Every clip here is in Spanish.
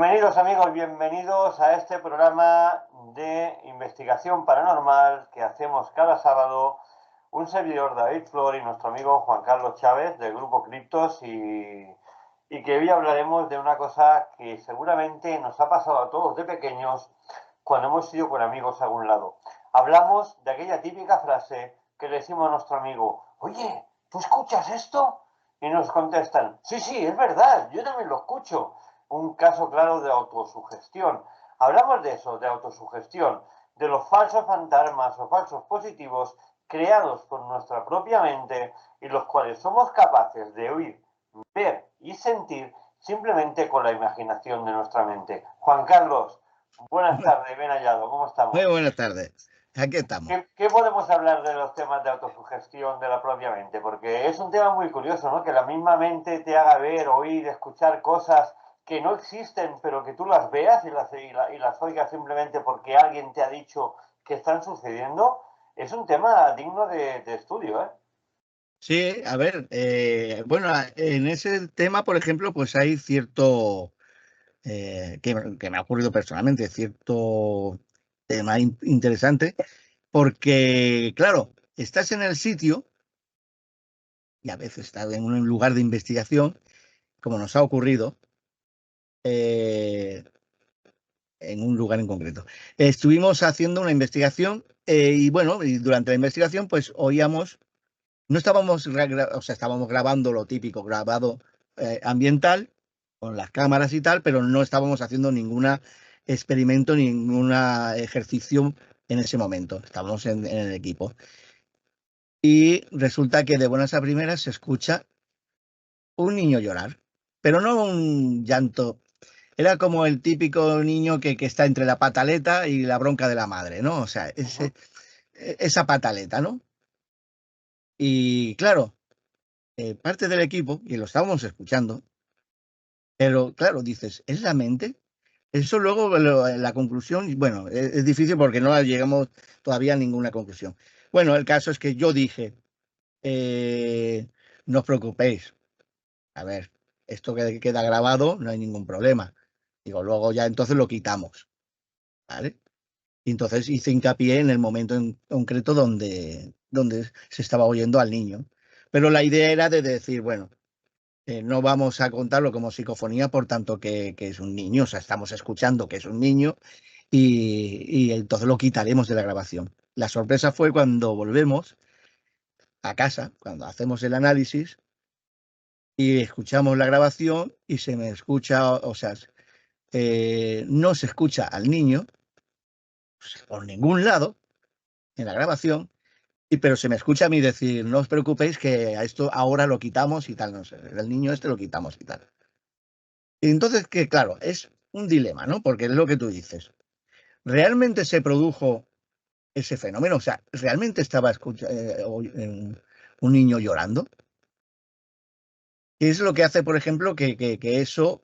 Bienvenidos amigos, bienvenidos a este programa de investigación paranormal que hacemos cada sábado un servidor David Flor y nuestro amigo Juan Carlos Chávez del grupo Criptos y que hoy hablaremos de una cosa que seguramente nos ha pasado a todos de pequeños cuando hemos ido con amigos a algún lado. Hablamos de aquella típica frase que le decimos a nuestro amigo: oye, ¿tú escuchas esto? Y nos contestan: sí, sí, es verdad, yo también lo escucho. Un caso claro de autosugestión. Hablamos de eso, de autosugestión, de los falsos fantasmas o falsos positivos creados por nuestra propia mente y los cuales somos capaces de oír, ver y sentir simplemente con la imaginación de nuestra mente. Juan Carlos, buenas tardes, bien hallado, ¿cómo Muy estamos? buenas tardes. Aquí estamos. ¿Qué podemos hablar de los temas de autosugestión de la propia mente? Porque es un tema muy curioso, ¿no? Que la misma mente te haga ver, oír, escuchar cosas que no existen, pero que tú las veas y las oigas simplemente porque alguien te ha dicho que están sucediendo. Es un tema digno de estudio, ¿eh? Sí, a ver, bueno, en ese tema, por ejemplo, pues hay cierto, que me ha ocurrido personalmente, cierto tema interesante, porque, claro, estás en el sitio y a veces estás en un lugar de investigación, como nos ha ocurrido, eh, en un lugar en concreto. Estuvimos haciendo una investigación y, bueno, y durante la investigación, pues oíamos. No estábamos, o sea, estábamos grabando lo típico, grabado ambiental, con las cámaras y tal, pero no estábamos haciendo ningún experimento, ningún ejercicio en ese momento. Estábamos en el equipo. Y resulta que de buenas a primeras se escucha un niño llorar, pero no un llanto. Era como el típico niño que está entre la pataleta y la bronca de la madre, ¿no? O sea, Ujú. esa pataleta, ¿no? Y claro, parte del equipo, y lo estábamos escuchando, pero claro, dices, ¿es la mente? Eso luego, la conclusión, bueno, es difícil porque no llegamos todavía a ninguna conclusión. Bueno, el caso es que yo dije, eh, no os preocupéis, a ver, esto que queda grabado, no hay ningún problema. Digo, luego ya entonces lo quitamos, ¿vale? Y entonces hice hincapié en el momento en concreto donde se estaba oyendo al niño. Pero la idea era de decir, bueno, no vamos a contarlo como psicofonía, por tanto que es un niño, o sea, estamos escuchando que es un niño y entonces lo quitaremos de la grabación. La sorpresa fue cuando volvemos a casa, cuando hacemos el análisis y escuchamos la grabación y se me escucha, o sea, no se escucha al niño pues, por ningún lado en la grabación, pero se me escucha a mí decir, no os preocupéis que a esto ahora lo quitamos y tal, no sé, el niño este lo quitamos y tal. Y entonces, que claro, es un dilema, ¿no? Porque es lo que tú dices. ¿Realmente se produjo ese fenómeno? O sea, ¿realmente estaba un niño llorando? ¿Qué es lo que hace, por ejemplo, que eso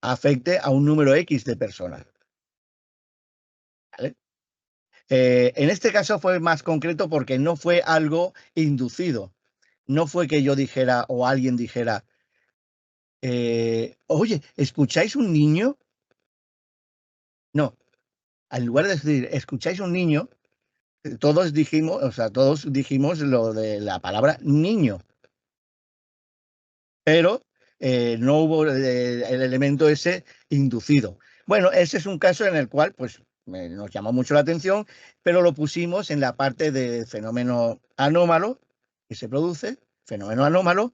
afecte a un número X de personas? ¿Vale? En este caso fue más concreto porque no fue algo inducido. No fue que yo dijera o alguien dijera, oye, ¿escucháis un niño? No, en lugar de decir, ¿escucháis un niño? Todos dijimos, o sea, todos dijimos lo de la palabra niño, pero no hubo el elemento ese inducido. Bueno, ese es un caso en el cual, pues, nos llamó mucho la atención, pero lo pusimos en la parte de fenómeno anómalo que se produce, fenómeno anómalo,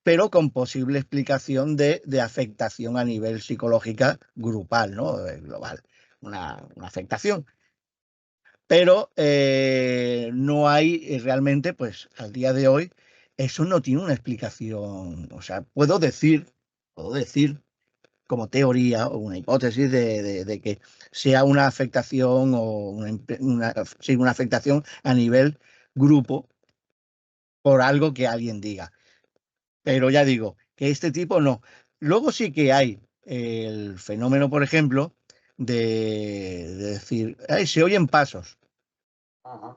pero con posible explicación de afectación a nivel psicológica grupal, ¿no? Global, una afectación. Pero no hay realmente, pues al día de hoy, eso no tiene una explicación. O sea, puedo decir como teoría o una hipótesis de que sea una afectación o sí, una afectación a nivel grupo por algo que alguien diga. Pero ya digo, que este tipo no. Luego sí que hay el fenómeno, por ejemplo, de decir, ay, se oyen pasos. Ujú.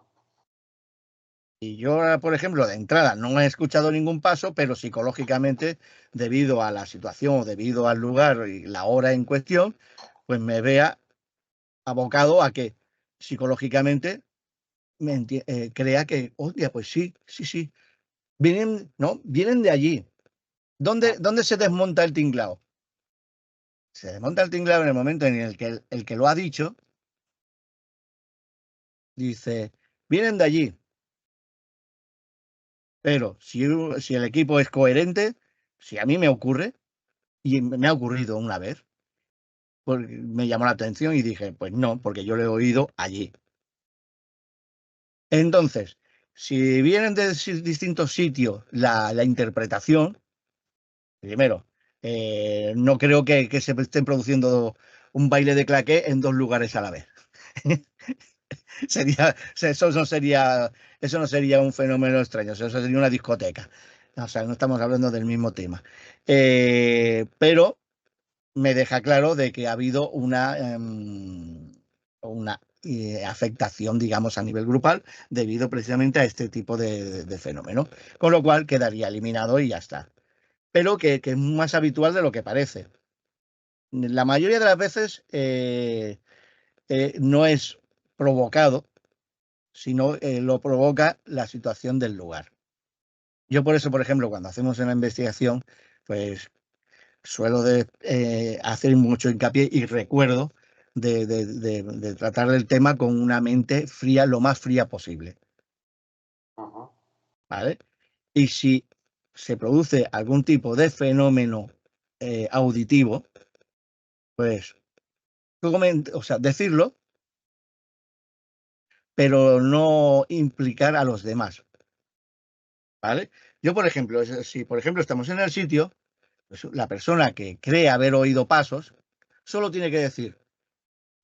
Y yo, por ejemplo, de entrada no he escuchado ningún paso, pero psicológicamente, debido a la situación, debido al lugar y la hora en cuestión, pues me vea abocado a que psicológicamente crea que, hostia, pues sí, sí, sí, vienen, ¿no? Vienen de allí. ¿Dónde se desmonta el tinglao? Se desmonta el tinglao en el momento en el que el que lo ha dicho dice, vienen de allí. Pero si el equipo es coherente, si a mí me ocurre, y me ha ocurrido una vez, pues me llamó la atención y dije, pues no, porque yo lo he oído allí. Entonces, si vienen de distintos sitios la interpretación, primero, no creo que se estén produciendo un baile de claqué en dos lugares a la vez. Eso no sería un fenómeno extraño, eso sería una discoteca. O sea, no estamos hablando del mismo tema. Pero me deja claro de que ha habido una afectación, digamos, a nivel grupal debido precisamente a este tipo de fenómeno. Con lo cual quedaría eliminado y ya está. Pero que es más habitual de lo que parece. La mayoría de las veces no es provocado, sino lo provoca la situación del lugar. Yo por eso, por ejemplo, cuando hacemos una investigación, pues suelo hacer mucho hincapié y recuerdo de tratar el tema con una mente fría, lo más fría posible. ¿Vale? Y si se produce algún tipo de fenómeno auditivo, pues o sea, decirlo, pero no implicar a los demás. ¿Vale? Yo, por ejemplo, si por ejemplo estamos en el sitio, pues la persona que cree haber oído pasos solo tiene que decir,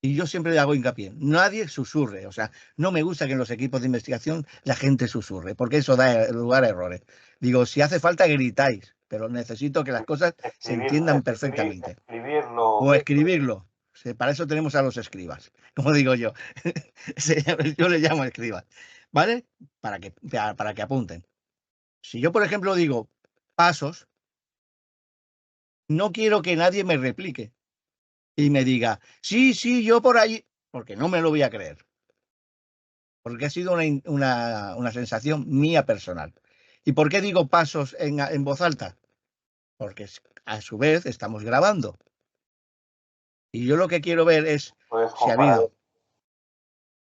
y yo siempre le hago hincapié, nadie susurre, o sea, no me gusta que en los equipos de investigación la gente susurre, porque eso da lugar a errores. Digo, si hace falta gritáis, pero necesito que las cosas se entiendan perfectamente. Escribirlo. O escribirlo. Para eso tenemos a los escribas, como digo yo. Yo le llamo escribas, ¿vale? Para que apunten. Si yo, por ejemplo, digo pasos, no quiero que nadie me replique y me diga, sí, sí, yo por allí, porque no me lo voy a creer, porque ha sido una sensación mía personal. ¿Y por qué digo pasos en voz alta? Porque a su vez estamos grabando. Y yo lo que quiero ver es Puedes si ha comparar. habido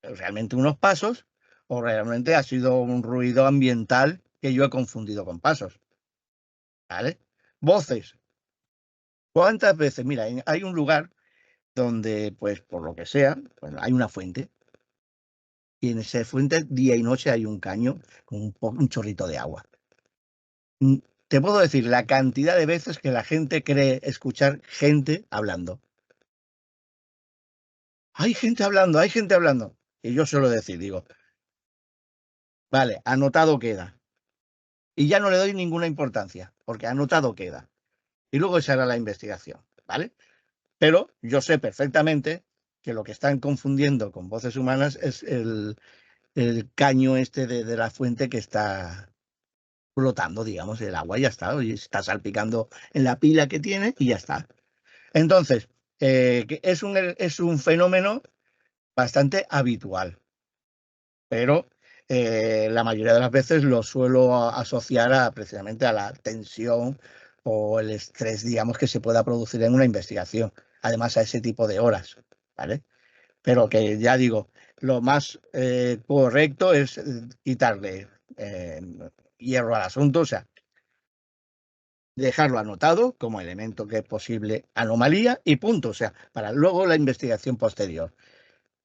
realmente unos pasos o realmente ha sido un ruido ambiental que yo he confundido con pasos. ¿Vale? Voces. ¿Cuántas veces? Mira, hay un lugar donde, pues, por lo que sea, bueno, hay una fuente y en esa fuente día y noche hay un caño con un chorrito de agua. Te puedo decir la cantidad de veces que la gente cree escuchar gente hablando. Hay gente hablando, hay gente hablando. Y yo suelo decir, digo, vale, anotado queda. Y ya no le doy ninguna importancia, porque anotado queda. Y luego se hará la investigación, ¿vale? Pero yo sé perfectamente que lo que están confundiendo con voces humanas es el caño este de la fuente que está flotando, digamos, el agua y ya está, y está salpicando en la pila que tiene y ya está. Entonces, que es un fenómeno bastante habitual, pero la mayoría de las veces lo suelo asociar precisamente a la tensión o el estrés, digamos, que se pueda producir en una investigación, además a ese tipo de horas, ¿vale? Pero que ya digo, lo más correcto es quitarle hierro al asunto, o sea, dejarlo anotado como elemento que es posible anomalía y punto, o sea, para luego la investigación posterior.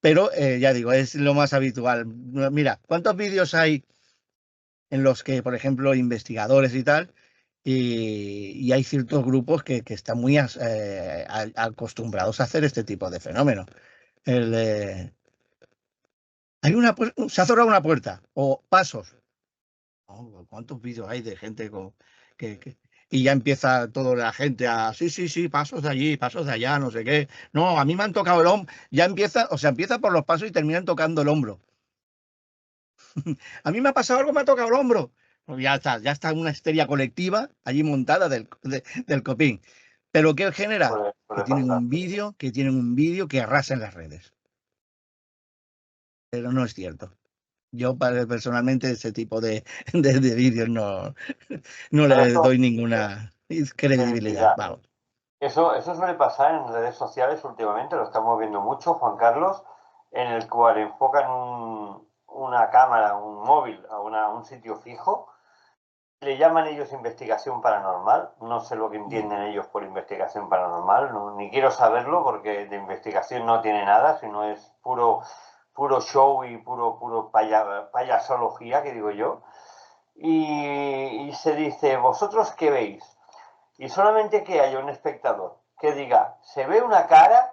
Pero ya digo, es lo más habitual. Mira, ¿cuántos vídeos hay en los que, por ejemplo, investigadores y tal, y hay ciertos grupos que están muy acostumbrados a hacer este tipo de fenómenos? Se ha cerrado una puerta o pasos. Oh, ¿cuántos vídeos hay de gente y ya empieza toda la gente sí, sí, sí, pasos de allí, pasos de allá, no sé qué. No, a mí me han tocado el hombro. Ya empieza, o sea, empieza por los pasos y terminan tocando el hombro. A mí me ha pasado algo, me ha tocado el hombro. Pues ya está una histeria colectiva allí montada del copín. ¿Pero qué genera? Suele pasar. Que tienen un vídeo que arrasa en las redes. Pero no es cierto. Yo personalmente ese tipo de vídeos no Pero le eso, doy ninguna credibilidad. credibilidad. Vamos. Eso suele pasar en redes sociales últimamente, lo estamos viendo mucho, Juan Carlos, en el cual enfocan una cámara, un móvil un sitio fijo, le llaman ellos investigación paranormal, no sé lo que entienden ellos por investigación paranormal, ni quiero saberlo porque de investigación no tiene nada, sino es puro show y puro payasología, que digo yo. Y se dice, ¿vosotros qué veis? Y solamente que haya un espectador que diga, se ve una cara,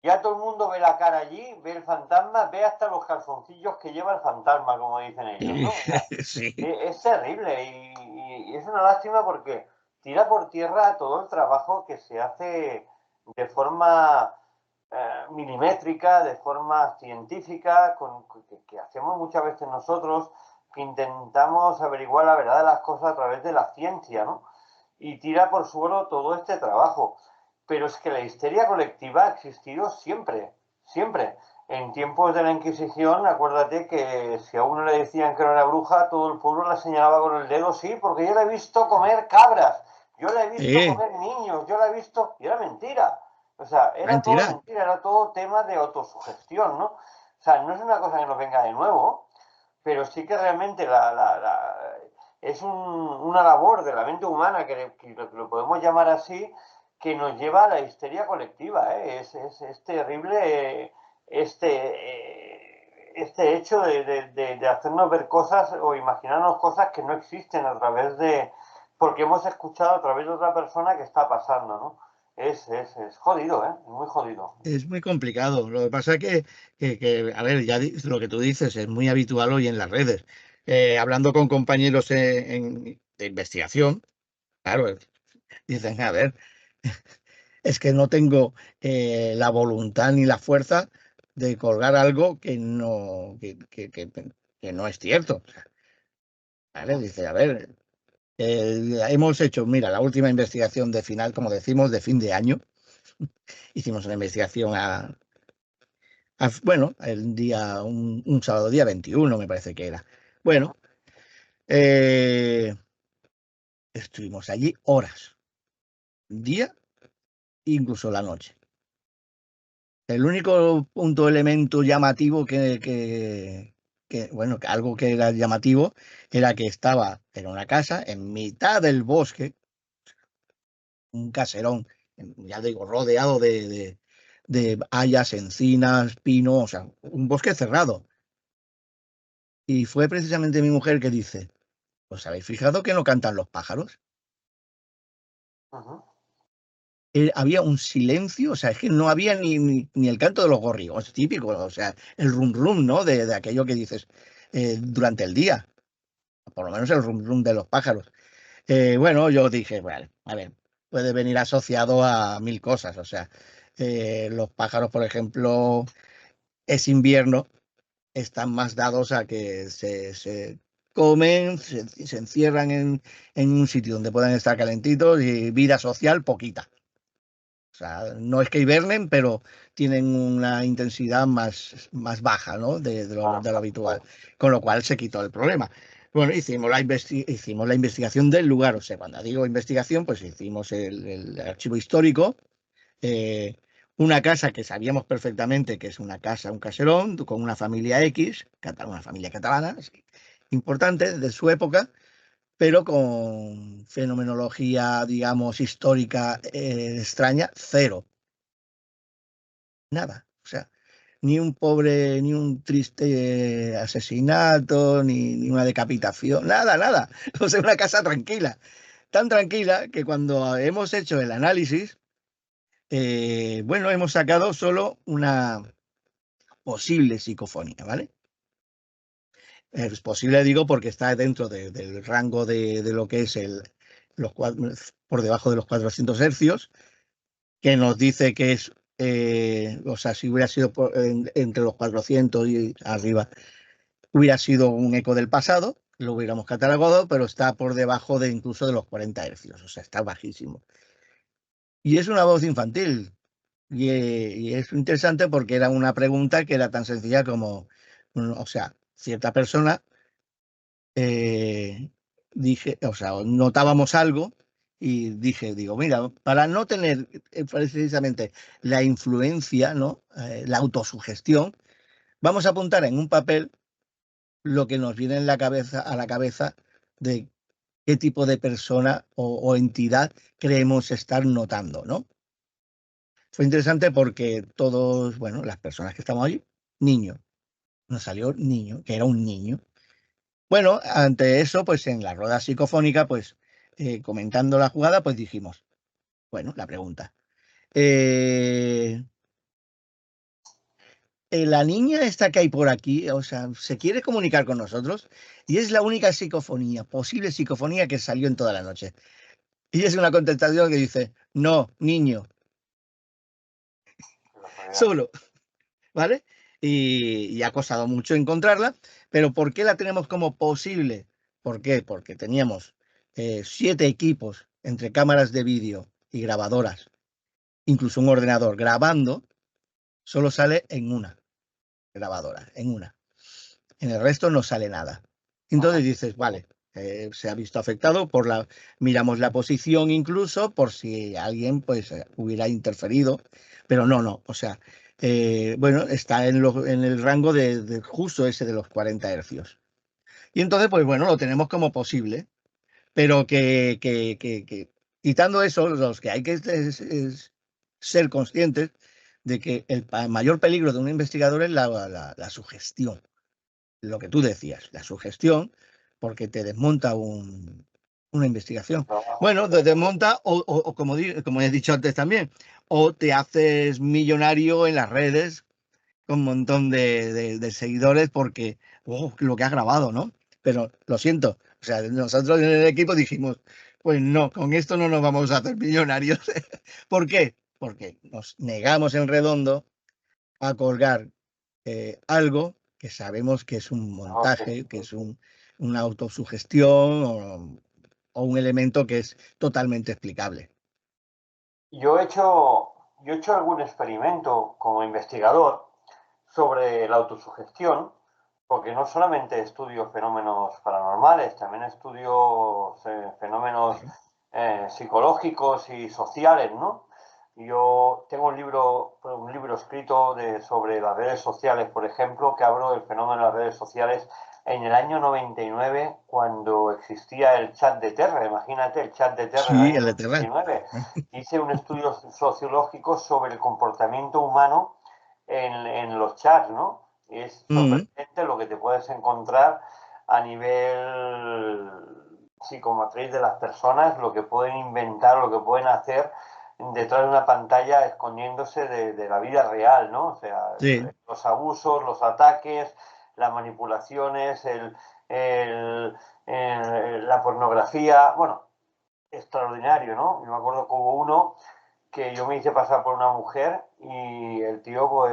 ya todo el mundo ve la cara allí, ve el fantasma, ve hasta los calzoncillos que lleva el fantasma, como dicen ellos, ¿no? O sea, Sí. es terrible y es una lástima porque tira por tierra todo el trabajo que se hace de forma milimétrica, de forma científica, que hacemos muchas veces nosotros, que intentamos averiguar la verdad de las cosas a través de la ciencia, ¿no? Y tira por suelo todo este trabajo. Pero es que la histeria colectiva ha existido siempre, siempre. En tiempos de la Inquisición, acuérdate que si a uno le decían que no era bruja, todo el pueblo la señalaba con el dedo, sí, porque yo la he visto comer cabras, yo la he visto comer niños, yo la he visto... Y era mentira. O sea, era todo Mentira. mentira, era todo tema de autosugestión, ¿no? O sea, no es una cosa que nos venga de nuevo, pero sí que realmente es una labor de la mente humana, que lo podemos llamar así, que nos lleva a la histeria colectiva. ¿Eh? Es terrible este hecho de hacernos ver cosas o imaginarnos cosas que no existen a través porque hemos escuchado a través de otra persona que está pasando, ¿no? Es jodido, ¿eh? Muy jodido. Es muy complicado. Lo que pasa es a ver, lo que tú dices es muy habitual hoy en las redes. Hablando con compañeros de investigación, claro, dicen, a ver, es que no tengo la voluntad ni la fuerza de colgar algo que no es cierto. ¿Vale? Dice, a ver, hemos hecho, mira, la última investigación de final, como decimos, de fin de año. Hicimos una investigación bueno, un sábado día 21 me parece que era. Bueno, eh, estuvimos allí horas, día, incluso la noche. El único punto elemento llamativo bueno, que algo que era llamativo era que estaba en una casa en mitad del bosque, un caserón, ya digo, rodeado de hayas, encinas, pino, o sea, un bosque cerrado. Y fue precisamente mi mujer que dice, ¿os habéis fijado que no cantan los pájaros? Uh -huh. Había un silencio, o sea, es que no había ni el canto de los gorriones, típico, o sea, el rum rum, ¿no? De aquello que dices durante el día, por lo menos el rum rum de los pájaros. Bueno, yo dije, vale, a ver, puede venir asociado a mil cosas, o sea, los pájaros, por ejemplo, es invierno, están más dados a que se comen, se encierran en un sitio donde puedan estar calentitos y vida social poquita. O sea, no es que hibernen, pero tienen una intensidad más baja, ¿no? De lo habitual. Con lo cual se quitó el problema. Bueno, hicimos la investigación del lugar. O sea, cuando digo investigación, pues hicimos el archivo histórico. eh, una casa que sabíamos perfectamente que es una casa, un caserón, con una familia X, una familia catalana, sí, importante de su época, pero con fenomenología, digamos, histórica extraña, cero, nada. O sea, ni un triste asesinato, ni una decapitación, nada, nada. O sea, una casa tranquila, tan tranquila que cuando hemos hecho el análisis, bueno, hemos sacado solo una posible psicofonía, ¿vale? Es posible, digo, porque está dentro del rango de lo que es por debajo de los 400 hercios, que nos dice que es, o sea, si hubiera sido entre los 400 y arriba, hubiera sido un eco del pasado, lo hubiéramos catalogado, pero está por debajo de incluso de los 40 hercios, o sea, está bajísimo. Y es una voz infantil. Y es interesante porque era una pregunta que era tan sencilla como, o sea, cierta persona, dije, o sea, notábamos algo y digo, mira, para no tener precisamente la influencia, ¿no? La autosugestión, vamos a apuntar en un papel lo que nos viene en la cabeza, a la cabeza de qué tipo de persona o entidad creemos estar notando, ¿no? Fue interesante porque todos, bueno, las personas que estamos allí, niño, nos salió niño, que era un niño. Bueno, ante eso, pues en la rueda psicofónica, pues comentando la jugada, pues dijimos, bueno, la pregunta. La niña esta que hay por aquí, o sea, se quiere comunicar con nosotros y es la única psicofonía, posible psicofonía que salió en toda la noche. Y es una contestación que dice, no, niño, solo. ¿Vale? Y ha costado mucho encontrarla, pero ¿por qué la tenemos como posible? ¿Por qué? Porque teníamos 7 equipos entre cámaras de vídeo y grabadoras, incluso un ordenador grabando, solo sale en una grabadora, en una. En el resto no sale nada. Entonces dices, vale, se ha visto afectado por miramos la posición incluso por si alguien pues hubiera interferido, pero no, o sea, bueno, está en el rango de justo ese de los 40 hercios. Y entonces, pues bueno, lo tenemos como posible, pero que quitando eso, los que hay que es ser conscientes de que el mayor peligro de un investigador es la sugestión, lo que tú decías, la sugestión, porque te desmonta una investigación. Bueno, te desmonta o como he dicho antes también, o te haces millonario en las redes con un montón de seguidores porque lo que has grabado, ¿no? Pero lo siento, o sea, nosotros en el equipo dijimos, pues no, con esto no nos vamos a hacer millonarios. ¿Por qué? Porque nos negamos en redondo a colgar algo que sabemos que es un montaje, que es una autosugestión o un elemento que es totalmente explicable. Yo he hecho, yo he hecho algún experimento como investigador sobre la autosugestión, porque no solamente estudio fenómenos paranormales, también estudio fenómenos Claro. psicológicos y sociales, ¿no? Yo tengo un libro escrito sobre las redes sociales, por ejemplo, que hablo del fenómeno de las redes sociales en el año 99, cuando existía el chat de Terra. Imagínate, el chat de Terra en el Sí, año el Eterna. 99. Hice un estudio sociológico sobre el comportamiento humano en los chats, ¿no? Es Mm, sorprendente lo que te puedes encontrar a nivel psicomotriz de las personas, lo que pueden inventar, lo que pueden hacer detrás de una pantalla escondiéndose de la vida real, ¿no? O sea, sí. los abusos, los ataques, las manipulaciones, la pornografía, bueno, extraordinario, ¿no? Yo me acuerdo que hubo uno que yo me hice pasar por una mujer y el tío, pues,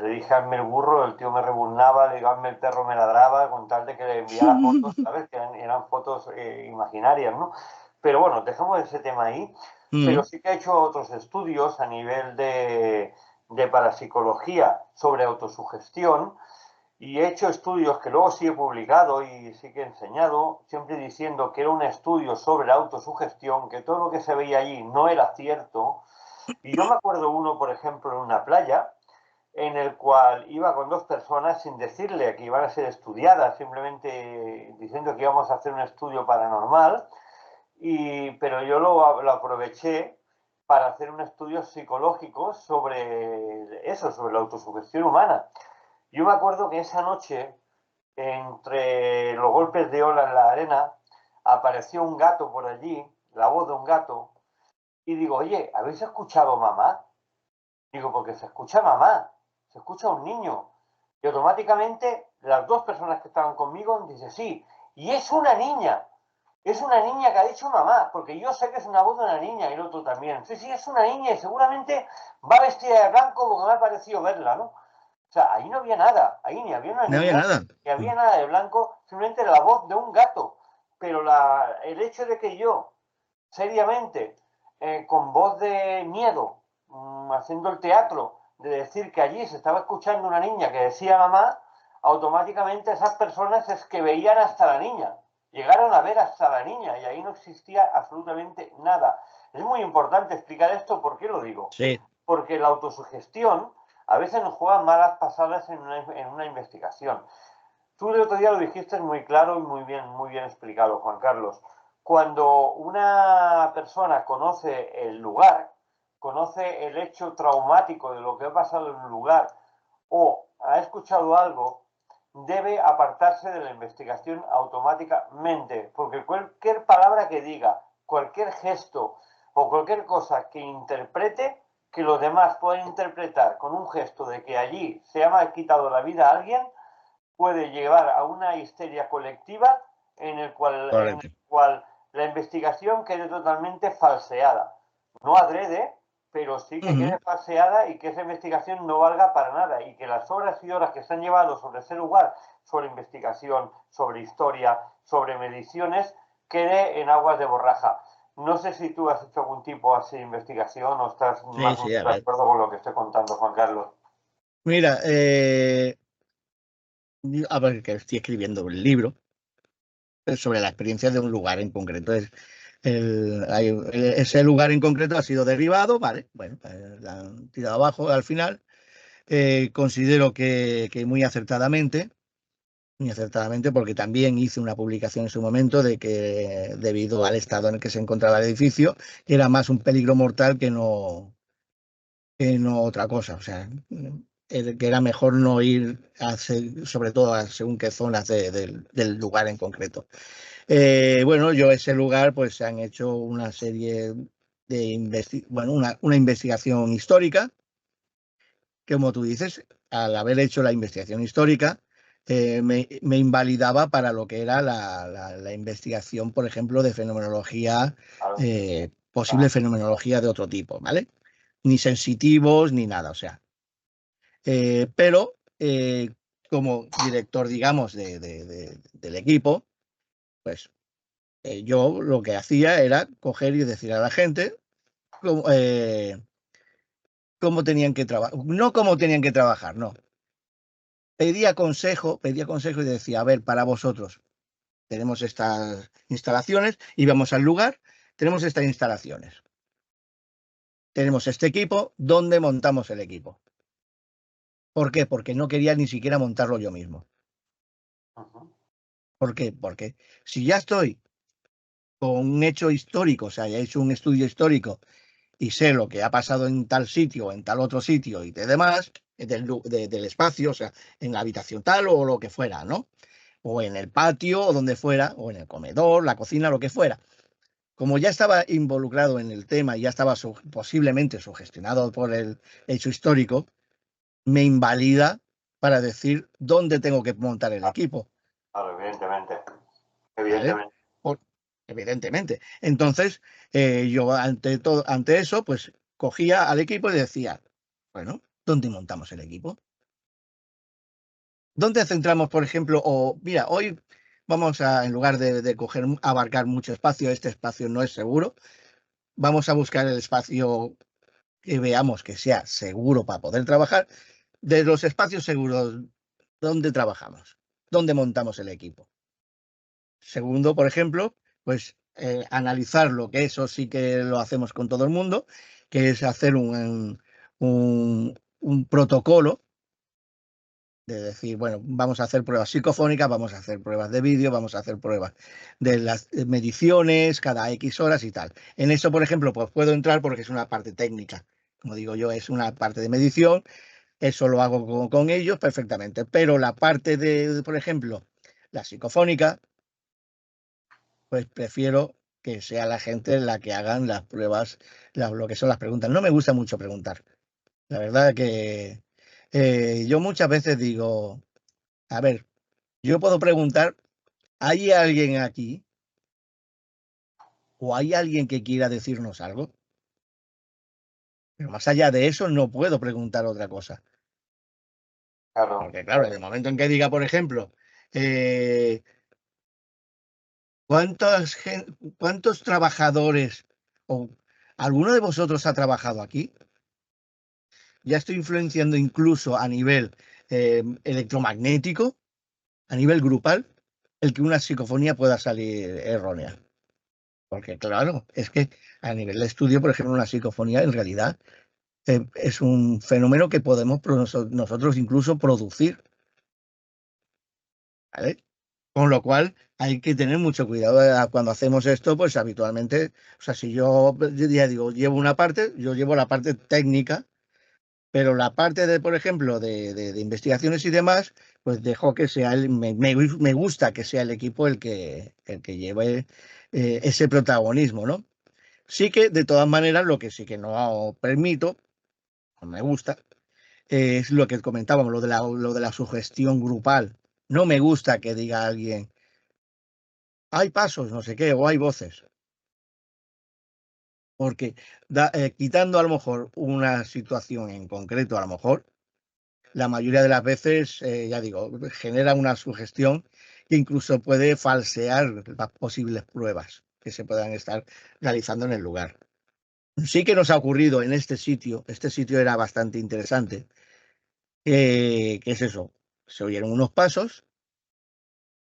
le dije hazme el burro, el tío me rebuznaba, le digo hazme el perro, me ladraba, con tal de que le enviara fotos, ¿sabes? Que eran fotos imaginarias, ¿no? Pero bueno, dejamos ese tema ahí, pero Mm, sí que he hecho otros estudios a nivel de parapsicología sobre autosugestión, y he hecho estudios que luego sí he publicado y sí que he enseñado, siempre diciendo que era un estudio sobre la autosugestión, que todo lo que se veía allí no era cierto. Y yo me acuerdo uno, por ejemplo, en una playa, en el cual iba con 2 personas sin decirle que iban a ser estudiadas, simplemente diciendo que íbamos a hacer un estudio paranormal, pero yo lo aproveché para hacer un estudio psicológico sobre eso, sobre la autosugestión humana. Yo me acuerdo que esa noche, entre los golpes de ola en la arena, apareció un gato por allí, la voz de un gato, y digo, oye, ¿habéis escuchado mamá? Digo, porque se escucha mamá, se escucha un niño. Y automáticamente las 2 personas que estaban conmigo dicen, sí, y es una niña que ha dicho mamá, porque yo sé que es una voz de una niña y el otro también. Sí, sí, es una niña y seguramente va vestida de blanco porque me ha parecido verla, ¿no? O sea, ahí no había nada, ahí ni había una No había niña, nada. ni había nada de blanco, simplemente la voz de un gato. Pero el hecho de que yo, seriamente, con voz de miedo, haciendo el teatro, de decir que allí se estaba escuchando una niña que decía mamá, automáticamente esas personas es que veían hasta la niña, llegaron a ver hasta la niña y ahí no existía absolutamente nada. Es muy importante explicar esto, ¿por qué lo digo? Sí. Porque la autosugestión a veces nos juega malas pasadas en una investigación. Tú el otro día lo dijiste muy claro y muy bien explicado, Juan Carlos. Cuando una persona conoce el lugar, conoce el hecho traumático de lo que ha pasado en un lugar o ha escuchado algo, debe apartarse de la investigación automáticamente, porque cualquier palabra que diga, cualquier gesto o cualquier cosa que interprete, que los demás puedan interpretar con un gesto de que allí se ha quitado la vida a alguien, puede llevar a una histeria colectiva en Correcto. el cual la investigación quede totalmente falseada. No adrede, pero sí que Ujú. quede falseada y que esa investigación no valga para nada y que las horas y horas que se han llevado sobre ese lugar, sobre investigación, sobre historia, sobre mediciones, quede en aguas de borraja. No sé si tú has hecho algún tipo así de investigación o estás Sí, más o sí, menos a de ver. acuerdo con lo que estoy contando, Juan Carlos. Mira, a ver, que estoy escribiendo un libro sobre la experiencia de un lugar en concreto. Ese lugar en concreto ha sido derribado, ¿vale? Bueno, la han tirado abajo al final. Considero que muy acertadamente, porque también hice una publicación en su momento de que debido al estado en el que se encontraba el edificio, era más un peligro mortal que no otra cosa. O sea, que era mejor no ir sobre todo a según qué zonas del lugar en concreto. Bueno, yo ese lugar pues se han hecho una serie de bueno, una investigación histórica, que como tú dices, al haber hecho la investigación histórica, me invalidaba para lo que era la investigación, por ejemplo, de fenomenología, Claro, posible fenomenología de otro tipo, ¿vale? Ni sensitivos ni nada, o sea. Pero como director, digamos, del equipo, pues yo lo que hacía era coger y decir a la gente cómo, cómo tenían que trabajar, no cómo tenían que trabajar, no. Pedía consejo y decía, a ver, para vosotros, tenemos estas instalaciones, íbamos al lugar, tenemos estas instalaciones, tenemos este equipo, ¿dónde montamos el equipo? ¿Por qué? Porque no quería ni siquiera montarlo yo mismo. uh-huh. ¿Por qué? Porque si ya estoy con un hecho histórico, o sea, ya he hecho un estudio histórico y sé lo que ha pasado en tal sitio, en tal otro sitio y de demás, del espacio, o sea, en la habitación tal o lo que fuera, ¿no? O en el patio o donde fuera, o en el comedor, la cocina, lo que fuera. Como ya estaba involucrado en el tema y ya estaba posiblemente sugestionado por el hecho histórico, me invalida para decir dónde tengo que montar el equipo, Claro, evidentemente. ¿vale? Evidentemente. Por- Evidentemente. Entonces, yo ante eso, pues cogía al equipo y decía, bueno, ¿dónde montamos el equipo? ¿Dónde centramos, por ejemplo, o mira, hoy vamos a, en lugar de abarcar mucho espacio, este espacio no es seguro, vamos a buscar el espacio que veamos que sea seguro para poder trabajar. De los espacios seguros, ¿dónde trabajamos? ¿Dónde montamos el equipo? Segundo, por ejemplo, pues analizar lo que eso sí que lo hacemos con todo el mundo, que es hacer un protocolo de decir, bueno, vamos a hacer pruebas psicofónicas, vamos a hacer pruebas de vídeo, vamos a hacer pruebas de las mediciones cada X horas y tal. En eso, por ejemplo, pues puedo entrar porque es una parte técnica. Como digo yo, es una parte de medición, eso lo hago con ellos perfectamente. Pero la parte de, por ejemplo, la psicofónica, pues prefiero que sea la gente la que hagan las pruebas, lo que son las preguntas. No me gusta mucho preguntar. La verdad que yo muchas veces digo, a ver, yo puedo preguntar, ¿hay alguien aquí o hay alguien que quiera decirnos algo? Pero más allá de eso no puedo preguntar otra cosa. Claro. Porque claro, en el momento en que diga, por ejemplo, ¿cuántos trabajadores o alguno de vosotros ha trabajado aquí? Ya estoy influenciando incluso a nivel electromagnético, a nivel grupal, el que una psicofonía pueda salir errónea. Porque claro, es que a nivel de estudio, por ejemplo, una psicofonía en realidad es un fenómeno que podemos nosotros incluso producir, ¿vale? Con lo cual hay que tener mucho cuidado cuando hacemos esto, pues habitualmente, o sea, si yo ya digo, llevo una parte, yo llevo la parte técnica, pero la parte de, por ejemplo, de investigaciones y demás, pues dejo que sea me gusta que sea el equipo el que lleve ese protagonismo, ¿no? Sí que, de todas maneras, lo que sí que no permito, no me gusta, es lo que comentábamos, lo de la sugestión grupal. No me gusta que diga alguien, hay pasos, no sé qué, o hay voces. Porque quitando a lo mejor una situación en concreto, a lo mejor, la mayoría de las veces, ya digo, genera una sugestión que incluso puede falsear las posibles pruebas que se puedan estar realizando en el lugar. Sí que nos ha ocurrido en este sitio era bastante interesante, que es eso, se oyeron unos pasos,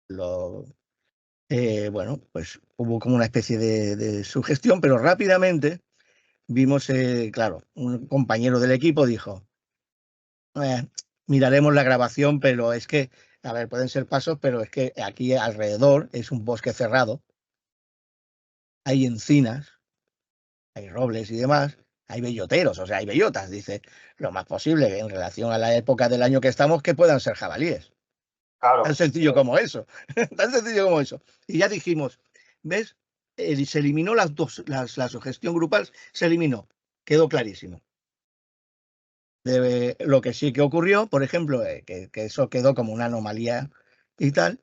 lo, bueno, pues hubo como una especie de sugestión, pero rápidamente vimos, claro, un compañero del equipo dijo, "Eh, miraremos la grabación, pero es que, a ver, pueden ser pasos, pero es que aquí alrededor es un bosque cerrado, hay encinas, hay robles y demás, hay belloteros, o sea, hay bellotas, dice, lo más posible en relación a la época del año que estamos, que puedan ser jabalíes. Tan Claro. sencillo como eso, tan sencillo como eso. Y ya dijimos, ¿ves? Se eliminó la sugestión grupal, se eliminó, quedó clarísimo. Lo que sí que ocurrió, por ejemplo, que eso quedó como una anomalía y tal,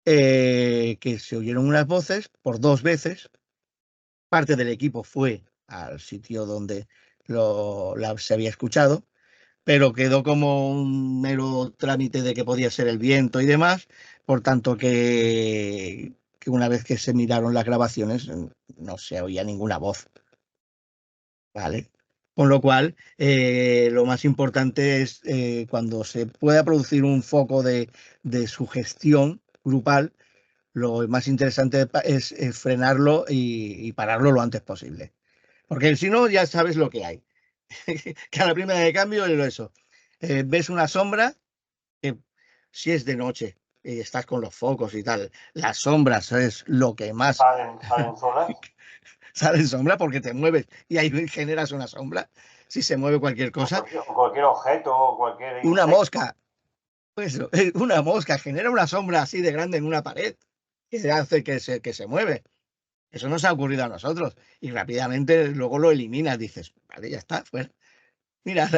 que se oyeron unas voces por 2 veces, parte del equipo fue al sitio donde se había escuchado, pero quedó como un mero trámite de que podía ser el viento y demás, por tanto que una vez que se miraron las grabaciones no se oía ninguna voz, ¿vale? Con lo cual, lo más importante es cuando se pueda producir un foco de sugestión grupal, lo más interesante es frenarlo y pararlo lo antes posible. Porque si no, ya sabes lo que hay. Que a la primera de cambio es eso. Ves una sombra, que si es de noche y estás con los focos y tal, las sombras es lo que más Salen solas. sale en sombra porque te mueves y ahí generas una sombra. Si se mueve cualquier cosa, Cualquier objeto, cualquier una insecto. mosca, pues una mosca genera una sombra así de grande en una pared que hace que se mueve. Eso nos ha ocurrido a nosotros y rápidamente luego lo eliminas, dices, vale, ya está, fuera. Mira,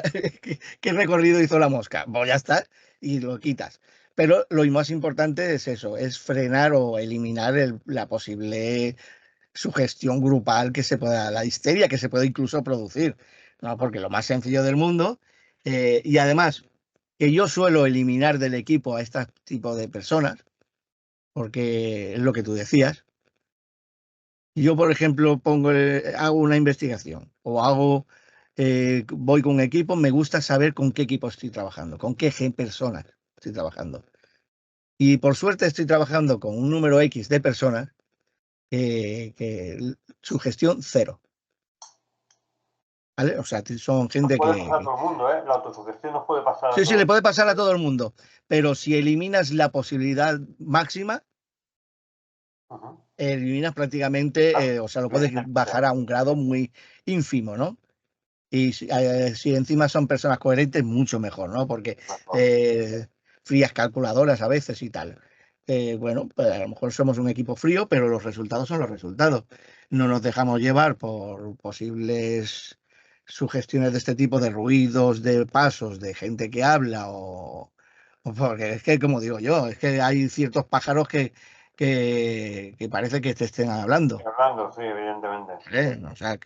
¿qué recorrido hizo la mosca? Pues ya está, y lo quitas. Pero lo más importante es eso, es frenar o eliminar la posible sugestión grupal que se pueda, la histeria que se puede incluso producir, ¿no? Porque lo más sencillo del mundo, y además que yo suelo eliminar del equipo a este tipo de personas, porque es lo que tú decías. Yo, por ejemplo, hago una investigación o voy con un equipo, me gusta saber con qué equipo estoy trabajando, con qué personas estoy trabajando. Y por suerte estoy trabajando con un número X de personas que su gestión cero, ¿vale? O sea, son Nos gente puede pasar a todo el mundo, ¿eh? La autosugestión nos puede pasar a sí, sí, le todos. puede pasar a todo el mundo, pero si eliminas la posibilidad máxima, Ujú. eliminas prácticamente, o sea, lo puedes bajar a un grado muy ínfimo, ¿no? Y si encima son personas coherentes, mucho mejor, ¿no? Porque Mejor. eh, frías calculadoras a veces y tal. Bueno, pues a lo mejor somos un equipo frío, pero los resultados son los resultados. No nos dejamos llevar por posibles sugestiones de este tipo, de ruidos, de pasos, de gente que habla porque es que, como digo yo, es que hay ciertos pájaros que parece que te estén hablando. Hablando, sí, evidentemente. O sea,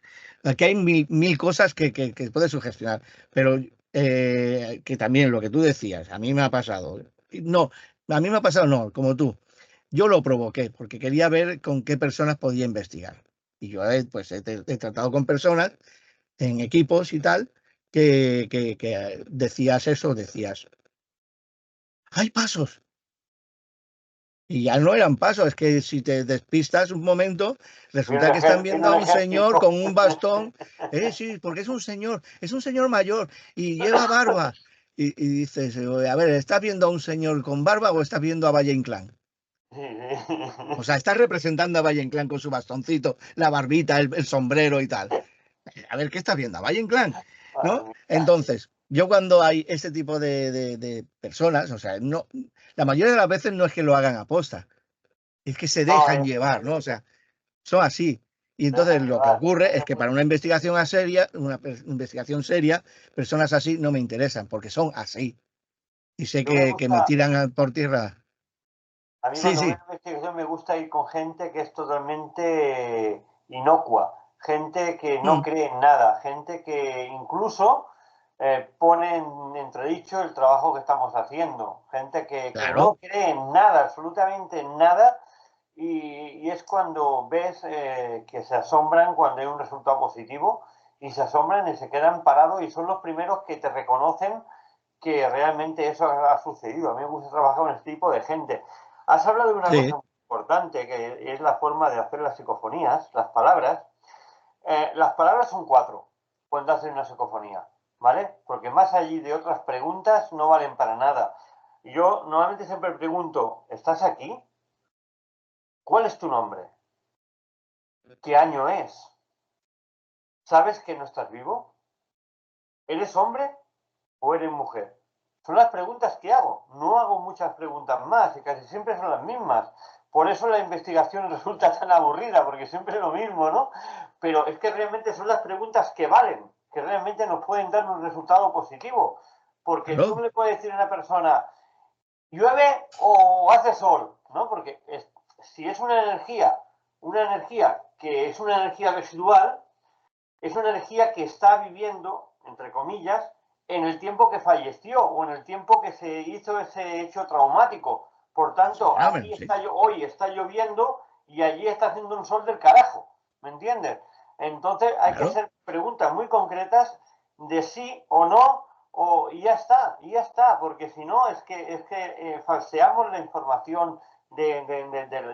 aquí hay mil cosas que puedes sugestionar, pero que también lo que tú decías, a mí me ha pasado. No, a mí me ha pasado, no, como tú. Yo lo provoqué porque quería ver con qué personas podía investigar. Y yo pues he tratado con personas en equipos y tal que decías eso, decías, hay pasos. Y ya no eran pasos, es que si te despistas un momento, resulta que están Viene viendo un a un señor ejército. con un bastón. Sí, porque es un señor mayor y lleva barba. Y dices, a ver, ¿estás viendo a un señor con barba o estás viendo a Valle Inclán? O sea, estás representando a Valle Inclán con su bastoncito, la barbita, el sombrero y tal. A ver, ¿qué estás viendo? A Valle Inclán, Madre ¿no? mía. Entonces, yo cuando hay este tipo de personas, o sea, no, la mayoría de las veces no es que lo hagan aposta, es que se No, dejan llevar, ¿no? O sea, son así. Y se dejan entonces lo que llevar. ocurre es que para una investigación seria, investigación seria, personas así no me interesan, porque son así. Y sé Yo me que me gusta, tiran por tierra. a mí Sí, cuando voy sí. a investigación me gusta ir con gente que es totalmente inocua, gente que no Mm, cree en nada, gente que incluso pone en entredicho el trabajo que estamos haciendo, gente que no claro, cree en nada, absolutamente en nada, y es cuando ves que se asombran cuando hay un resultado positivo y se asombran y se quedan parados y son los primeros que te reconocen que realmente eso ha sucedido. A mí me gusta trabajar con este tipo de gente. Has hablado de una cosa sí, muy importante, que es la forma de hacer las psicofonías, las palabras. Las palabras son cuatro cuando hacen una psicofonía, ¿vale? Porque más allí de otras preguntas no valen para nada. Yo normalmente siempre pregunto, ¿estás aquí? ¿Cuál es tu nombre? ¿Qué año es? ¿Sabes que no estás vivo? ¿Eres hombre o eres mujer? Son las preguntas que hago. No hago muchas preguntas más y casi siempre son las mismas. Por eso la investigación resulta tan aburrida, porque siempre es lo mismo, ¿no? Pero es que realmente son las preguntas que valen, que realmente nos pueden dar un resultado positivo. Porque tú claro, no le puedes decir a una persona, llueve o hace sol, ¿no? Porque si es una energía que es una energía residual, es una energía que está viviendo, entre comillas, en el tiempo que falleció o en el tiempo que se hizo ese hecho traumático. Por más o tanto, menos, aquí sí. hoy está lloviendo y allí está haciendo un sol del carajo. ¿Me entiendes? Entonces hay que Claro. hacer preguntas muy concretas de sí o no, y ya está, porque si no es que falseamos la información de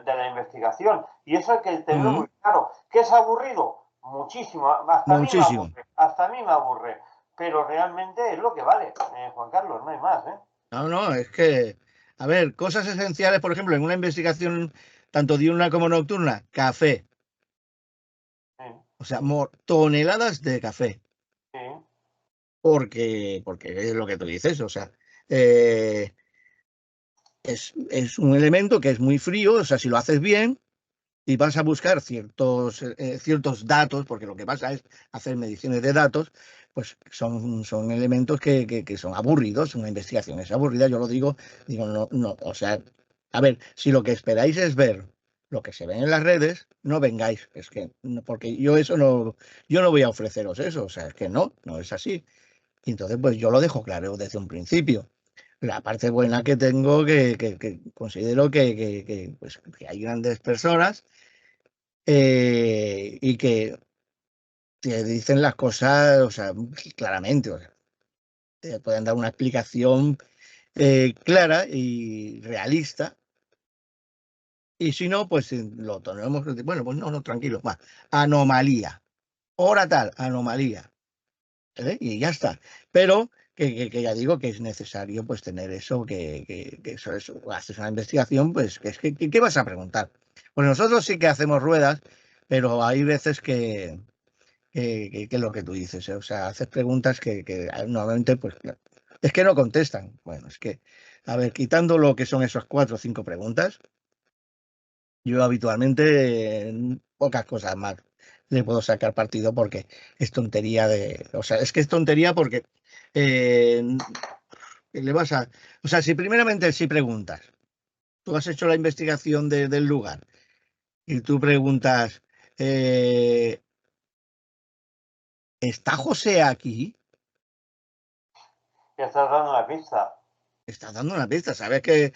la investigación. Y eso hay que tenerlo Mm, muy claro. ¿Qué es aburrido? Muchísimo, muchísimo. hasta a mí me aburre, pero realmente es lo que vale, Juan Carlos, no hay más, ¿eh? No, no, es que, a ver, cosas esenciales, por ejemplo, en una investigación tanto diurna como nocturna, café, Sí, o sea, toneladas de café, sí, porque es lo que tú dices, o sea, eh, es un elemento que es muy frío, o sea, si lo haces bien y vas a buscar ciertos datos, porque lo que pasa es hacer mediciones de datos, pues son elementos que son aburridos, una investigación es aburrida, yo lo digo, no, no, o sea, a ver, si lo que esperáis es ver lo que se ve en las redes, no vengáis, es que, porque yo no voy a ofreceros eso, o sea, es que no, no es así. Y entonces, pues yo lo dejo claro desde un principio. La parte buena que tengo, que considero pues, que hay grandes personas y que te dicen las cosas, o sea, claramente, o sea, te pueden dar una explicación clara y realista. Y si no, pues lo tenemos, bueno, pues no, no, tranquilo, va, anomalía, hora tal, anomalía. Y ya está. Pero que ya digo que es necesario pues tener eso, que eso, haces una investigación, pues ¿qué vas a preguntar? Pues nosotros sí que hacemos ruedas, pero hay veces que es lo que tú dices, ¿eh? O sea, haces preguntas que normalmente pues claro, es que no contestan. Bueno, es que, a ver, quitando lo que son esas 4 o 5 preguntas, yo habitualmente pocas cosas más le puedo sacar partido porque es tontería o sea, es que es tontería porque eh, le vas a, o sea, si primeramente si preguntas, tú has hecho la investigación del lugar y tú preguntas, eh, ¿está José aquí? estás dando una pista. Estás dando una pista. Sabes que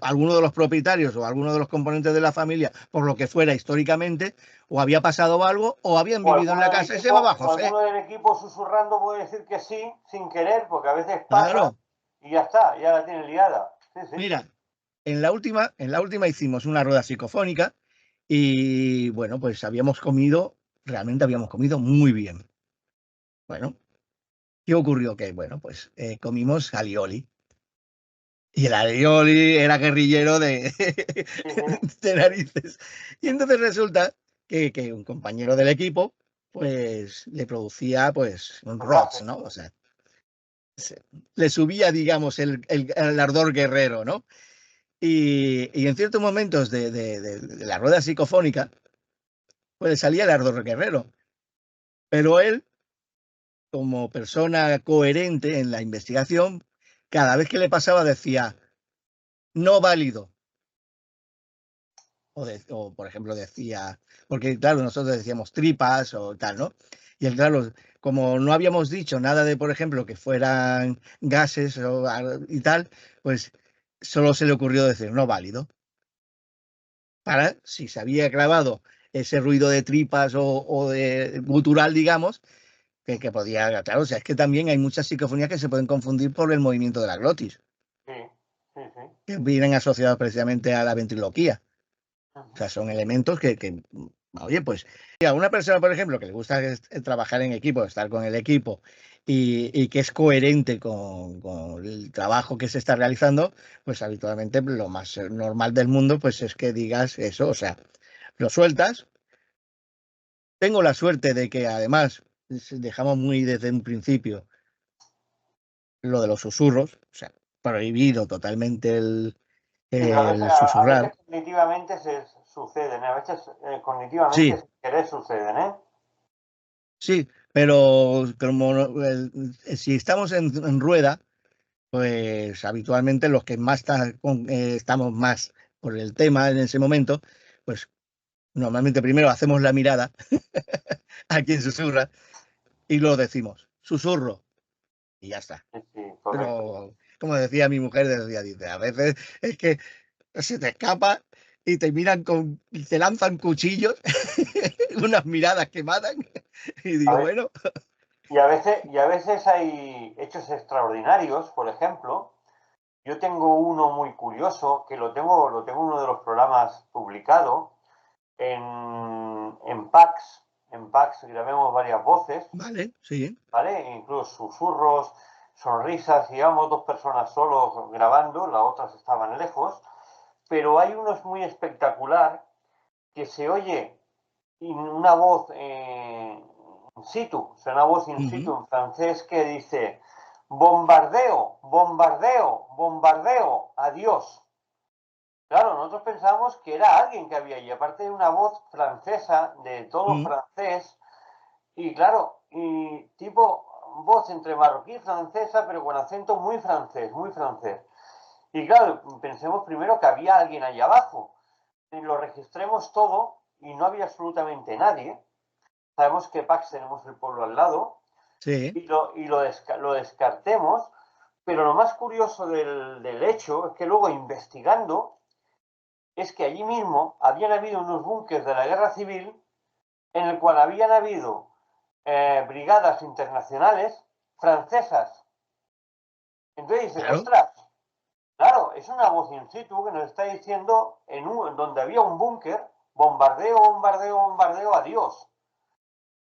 alguno de los propietarios o alguno de los componentes de la familia, por lo que fuera históricamente, o había pasado algo o habían vivido en la casa y se llamaba O José. alguno del equipo susurrando puede decir que sí, sin querer, porque a veces pasa Claro. y ya está, ya la tiene liada. Sí, sí. Mira, en la última hicimos una rueda psicofónica y bueno, pues realmente habíamos comido muy bien. Bueno, ¿qué ocurrió? Que bueno, pues comimos alioli. Y el alioli era guerrillero de, Sí, sí. de narices. Y entonces resulta que un compañero del equipo, pues le producía pues un rots, Gases. ¿no? O sea, le subía, digamos, el ardor guerrero, ¿no? Y en ciertos momentos de la rueda psicofónica, pues le salía el ardor guerrero. Pero él, como persona coherente en la investigación, cada vez que le pasaba decía, no válido. O, por ejemplo, decía, porque claro, nosotros decíamos tripas o tal, ¿no? Y él, claro, como no habíamos dicho nada de, por ejemplo, que fueran gases y tal, pues solo se le ocurrió decir no válido. Para, si se había grabado ese ruido de tripas o de gutural, digamos, que podía, claro, o sea, es que también hay muchas psicofonías que se pueden confundir por el movimiento de la glotis, Sí, sí, sí. que vienen asociados precisamente a la ventriloquía. O Ujú. sea, son elementos oye, pues, a una persona, por ejemplo, que le gusta trabajar en equipo, estar con el equipo y que es coherente con el trabajo que se está realizando, pues habitualmente lo más normal del mundo, pues es que digas eso, o sea, lo sueltas. Tengo la suerte de que además dejamos muy desde un principio lo de los susurros, o sea, prohibido totalmente Sí, pero el a veces susurrar. cognitivamente se suceden, ¿eh? A veces cognitivamente Sí, sin querer suceden, ¿eh? sí, pero como si estamos en rueda, pues habitualmente los que más estamos más por el tema en ese momento, pues normalmente primero hacemos la mirada a quien susurra y lo decimos, susurro, y ya está. Sí, sí, correcto. Pero como decía mi mujer, dice, a veces es que se te escapa y te miran y te lanzan cuchillos, unas miradas que matan, y A digo, ver, bueno, y a veces hay hechos extraordinarios, por ejemplo. Yo tengo uno muy curioso, que lo tengo en uno de los programas publicado, en PAX. En PAX grabemos varias voces, vale, sí. ¿vale? Incluso susurros, sonrisas, digamos, dos personas solos grabando, las otras estaban lejos, pero hay uno muy espectacular que se oye una voz in situ, o sea, una voz in situ Ujú, en francés que dice bombardeo, bombardeo, bombardeo, adiós. Claro, nosotros pensamos que era alguien que había allí, aparte de una voz francesa, de tono ujú. francés, y claro, y tipo voz entre marroquí y francesa, pero con acento muy francés, muy francés. Y claro, pensemos primero que había alguien allí abajo. Y lo registremos todo y no había absolutamente nadie. Sabemos que Pax tenemos el pueblo al lado Sí, lo descartemos, pero lo más curioso del hecho es que luego investigando es que allí mismo habían habido unos búnkers de la guerra civil en el cual habían habido brigadas internacionales francesas. Entonces dices, claro, ostras, claro, es una voz in situ que nos está diciendo donde había un búnker, bombardeo, bombardeo, bombardeo, adiós.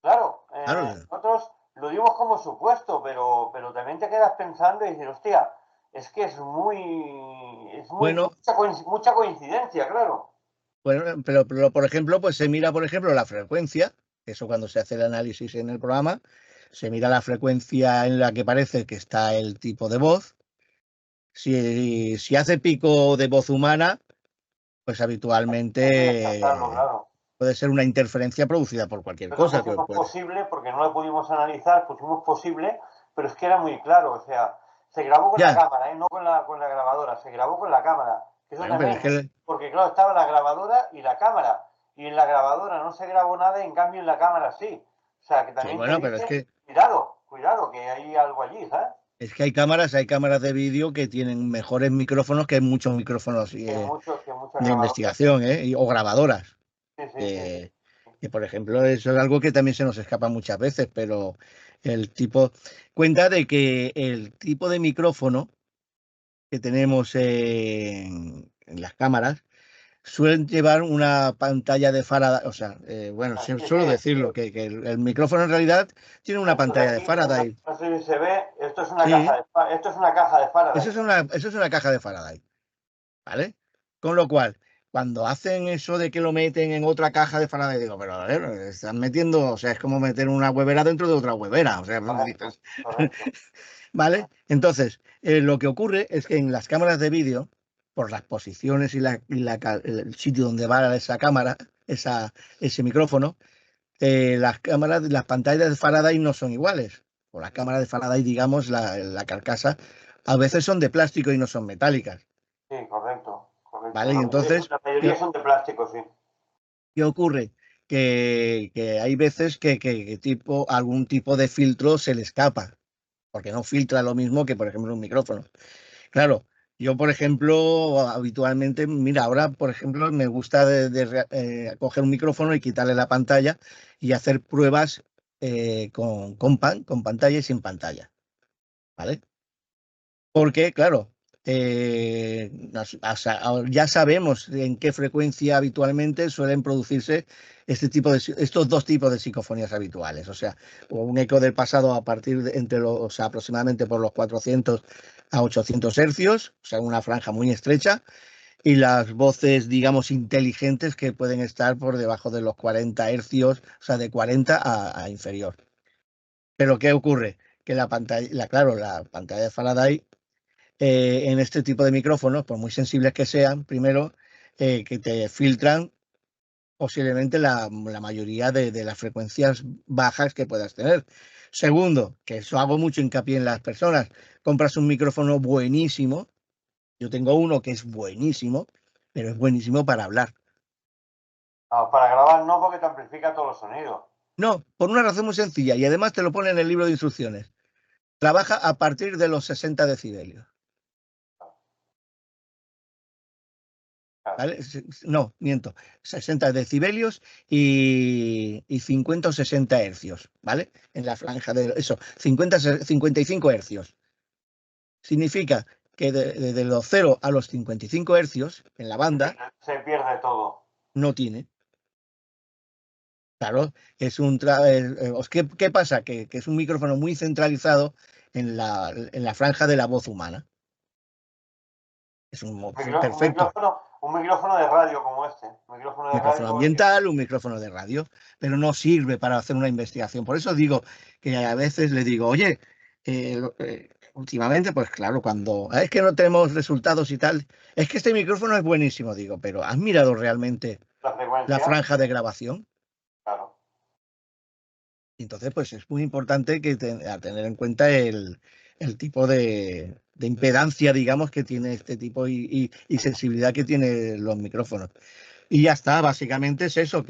Claro, claro. nosotros lo dimos como supuesto, pero también te quedas pensando y dices, hostia, es que Bueno, mucha coincidencia, claro. bueno, pero, por ejemplo, pues se mira, por ejemplo, la frecuencia, eso cuando se hace el análisis en el programa, se mira la frecuencia en la que parece que está el tipo de voz. Si hace pico de voz humana, pues Hay que habitualmente descartarlo, claro. puede ser una interferencia producida por cualquier Nosotros cosa. pusimos posible porque no lo pudimos analizar, pusimos posible, pero es que era muy claro, o sea, se grabó con la Ya, cámara, no con la grabadora, se grabó con la cámara. Eso bueno, pero también, es que, porque claro, estaba la grabadora y la cámara, y en la grabadora no se grabó nada, y en cambio en la cámara sí. O sea, que sí, también te bueno, pero es dice, que cuidado, cuidado, que hay algo allí, ¿sabes? Es que hay cámaras de vídeo que tienen mejores micrófonos que muchos micrófonos que muchas de grabadoras. investigación, o grabadoras. Sí, sí, sí, sí. Que, que, por ejemplo, eso es algo que también se nos escapa muchas veces, pero el tipo cuenta de que el tipo de micrófono que tenemos en las cámaras suelen llevar una pantalla de Faraday, o sea, bueno, Ah, sí, suelo sí. decirlo, que el micrófono en realidad tiene una Esto de pantalla de aquí, Faraday. no sé si se ve, Sí, esto es una caja de Faraday. eso es una caja de Faraday, ¿vale? Con lo cual, cuando hacen eso de que lo meten en otra caja de Faraday, digo, pero a ver, están metiendo, o sea, es como meter una huevera dentro de otra huevera, o sea, Correcto, correcto. ¿vale? Entonces, lo que ocurre es que en las cámaras de vídeo, por las posiciones el sitio donde va esa cámara, ese micrófono, las pantallas de Faraday no son iguales. O las cámaras de Faraday, digamos, la carcasa, a veces son de plástico y no son metálicas, Sí, correcto, correcto. ¿vale? Y entonces, La mayoría son de plástico, sí. ¿qué ocurre? Que hay veces algún tipo de filtro se le escapa, porque no filtra lo mismo que, por ejemplo, un micrófono. Claro, yo, por ejemplo, habitualmente, mira, ahora, por ejemplo, me gusta coger un micrófono y quitarle la pantalla y hacer pruebas con pantalla y sin pantalla, ¿vale? Porque, claro, ya sabemos en qué frecuencia habitualmente suelen producirse estos dos tipos de psicofonías habituales. O sea, un eco del pasado a partir o sea, aproximadamente por los 400 a 800 hercios, o sea, una franja muy estrecha, y las voces, digamos, inteligentes que pueden estar por debajo de los 40 hercios, o sea, de 40 a inferior. Pero ¿qué ocurre? Que claro, la pantalla de Faraday en este tipo de micrófonos, por muy sensibles que sean, primero, que te filtran posiblemente la mayoría de las frecuencias bajas que puedas tener. Segundo, que eso hago mucho hincapié en las personas, compras un micrófono buenísimo, yo tengo uno que es buenísimo, pero es buenísimo para hablar. Ah, para grabar no, porque te amplifica todos los sonidos. No, por una razón muy sencilla, y además te lo pone en el libro de instrucciones. Trabaja a partir de los 60 decibelios. Claro. ¿Vale? No, miento, 60 decibelios y 50 o 60 hercios, ¿vale? En la franja de eso, 55 hercios. Significa que de los 0 a los 55 hercios en la banda Se pierde todo. no tiene. Claro, ¿qué pasa? Que es un micrófono muy centralizado en la franja de la voz humana. Es perfecto. Un micrófono de radio como este. Un micrófono de Micrófono radio. ambiental, un micrófono de radio, pero no sirve para hacer una investigación. Por eso digo que a veces le digo, oye, últimamente, pues claro, cuando es que no tenemos resultados y tal, es que este micrófono es buenísimo, digo, pero ¿has mirado realmente La la frecuencia. franja de grabación? Claro. Entonces, pues es muy importante a tener en cuenta el tipo de impedancia, digamos, que tiene este tipo y sensibilidad que tienen los micrófonos. Y ya está, básicamente es eso,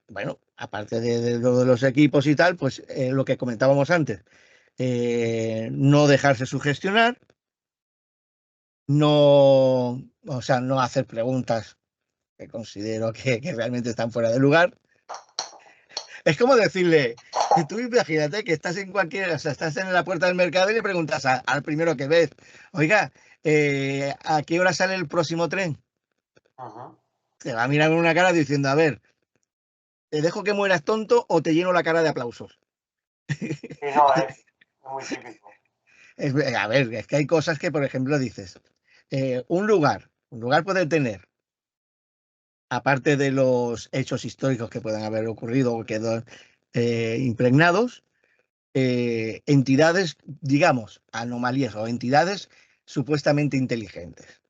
bueno, aparte de lo de los equipos y tal, pues lo que comentábamos antes, no dejarse sugestionar, no, o sea, no hacer preguntas que considero que realmente están fuera de lugar. Es como decirle, que tú imagínate que estás en o sea, estás en la puerta del mercado y le preguntas al primero que ves, oiga, ¿a qué hora sale el próximo tren? Ujú. Te va a mirar con una cara diciendo, a ver, ¿te dejo que mueras tonto o te lleno la cara de aplausos? Sí, no, es muy típico. A ver, es que hay cosas que, por ejemplo, dices, un lugar puede tener, aparte de los hechos históricos que puedan haber ocurrido o quedar impregnados, entidades, digamos, anomalías o entidades supuestamente inteligentes.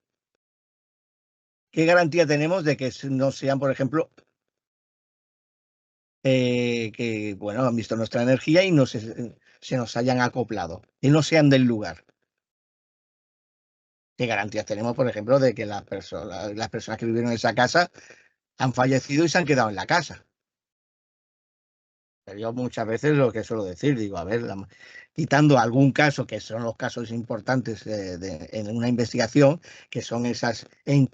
¿Qué garantía tenemos de que no sean, por ejemplo, que, bueno, han visto nuestra energía y se nos hayan acoplado, que no sean del lugar? ¿Qué garantías tenemos, por ejemplo, de que las personas que vivieron en esa casa han fallecido y se han quedado en la casa? Pero yo muchas veces lo que suelo decir, digo, a ver, quitando algún caso, que son los casos importantes en una investigación, que son esas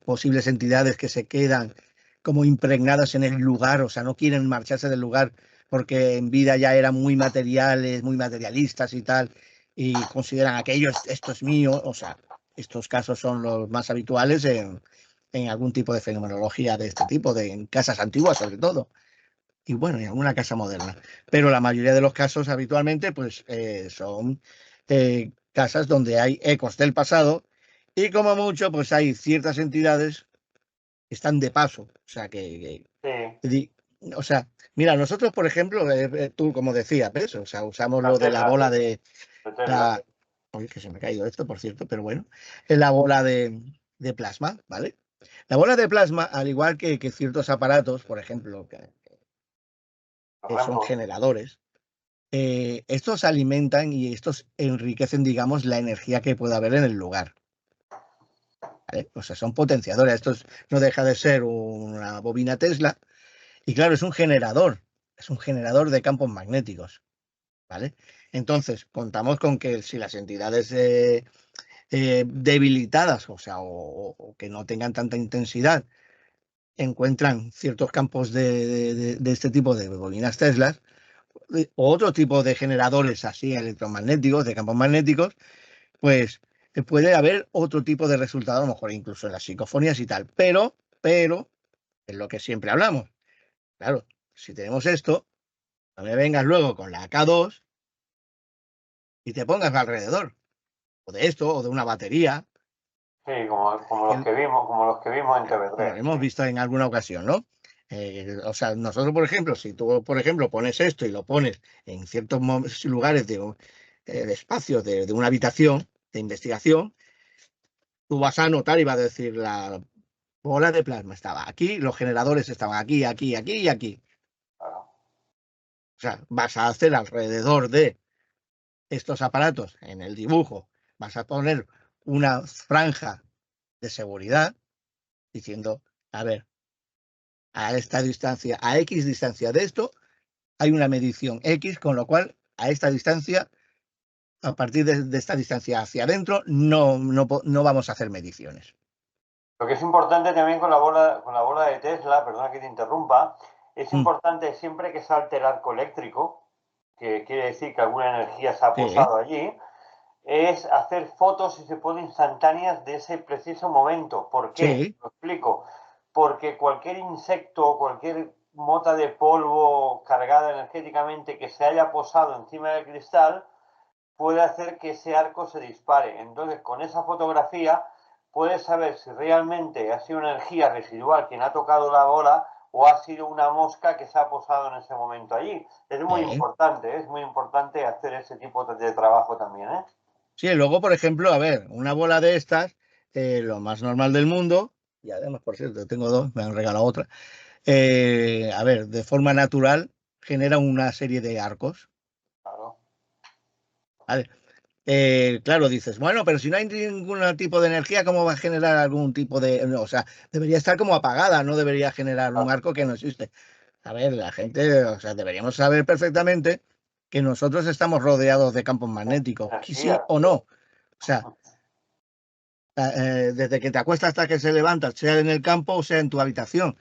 posibles entidades que se quedan como impregnadas en el lugar, o sea, no quieren marcharse del lugar porque en vida ya eran muy materiales, muy materialistas y tal, y consideran aquello, esto es mío, o sea, estos casos son los más habituales en algún tipo de fenomenología de este tipo, en casas antiguas sobre todo y bueno, en alguna casa moderna. Pero la mayoría de los casos habitualmente pues son casas donde hay ecos del pasado y como mucho pues hay ciertas entidades que están de paso. O sea, Sí, o sea, mira, nosotros por ejemplo, tú como decías, ¿ves? O sea, usamos la lo de la Tesla, bola de de Tesla, la... Oye, que se me ha caído esto, por cierto, pero bueno, es la bola de plasma, ¿vale? La bola de plasma, al igual que ciertos aparatos, por ejemplo, los que son remos. generadores, estos alimentan y estos enriquecen, digamos, la energía que pueda haber en el lugar. ¿Vale? O sea, son potenciadores. Esto no deja de ser una bobina Tesla y claro, es un generador de campos magnéticos. ¿Vale? Entonces, contamos con que si las entidades debilitadas, o sea, o que no tengan tanta intensidad, encuentran ciertos campos de este tipo de bobinas Tesla, o otro tipo de generadores así electromagnéticos, de campos magnéticos, pues puede haber otro tipo de resultado, a lo mejor incluso en las psicofonías y tal. Pero, es lo que siempre hablamos. Claro, si tenemos esto, no me vengas luego con la AK2 y te pongas alrededor, o de esto, o de una batería, Sí, como los que que vimos, como los que vimos en como lo TV3. hemos Sí, visto en alguna ocasión, ¿no? O sea, nosotros, por ejemplo, si tú, por ejemplo, pones esto y lo pones en ciertos lugares de espacio de una habitación de investigación, tú vas a notar y vas a decir, la bola de plasma estaba aquí, los generadores estaban aquí, aquí, aquí y aquí. claro. O sea, vas a hacer alrededor de estos aparatos en el dibujo, vas a poner una franja de seguridad diciendo, a ver, a esta distancia, a X distancia de esto, hay una medición X, con lo cual a esta distancia, a partir de esta distancia hacia adentro, no vamos a hacer mediciones. Lo que es importante también con la bola de Tesla, perdona que te interrumpa, es Mm, importante siempre que salte el arco eléctrico, que quiere decir que alguna energía se ha sí, posado allí, es hacer fotos, si se puede, instantáneas de ese preciso momento. ¿Por qué? sí, Lo explico. Porque cualquier insecto, cualquier mota de polvo cargada energéticamente que se haya posado encima del cristal, puede hacer que ese arco se dispare. Entonces, con esa fotografía puedes saber si realmente ha sido una energía residual quien ha tocado la bola o ha sido una mosca que se ha posado en ese momento allí. Es muy importante hacer ese tipo de trabajo también, ¿eh? sí. Luego, por ejemplo, a ver, una bola de estas, lo más normal del mundo, y además, por cierto, tengo dos, me han regalado otra, a ver, de forma natural genera una serie de arcos. Claro. ¿Vale? Claro, dices, bueno, pero si no hay ningún tipo de energía, ¿cómo va a generar algún tipo de... no, o sea, debería estar como apagada, no debería generar un arco que no existe. A ver, la gente, o sea, deberíamos saber perfectamente que nosotros estamos rodeados de campos magnéticos, que sí Energía, o no. O sea, desde que te acuestas hasta que se levanta, sea en el campo o sea en tu habitación.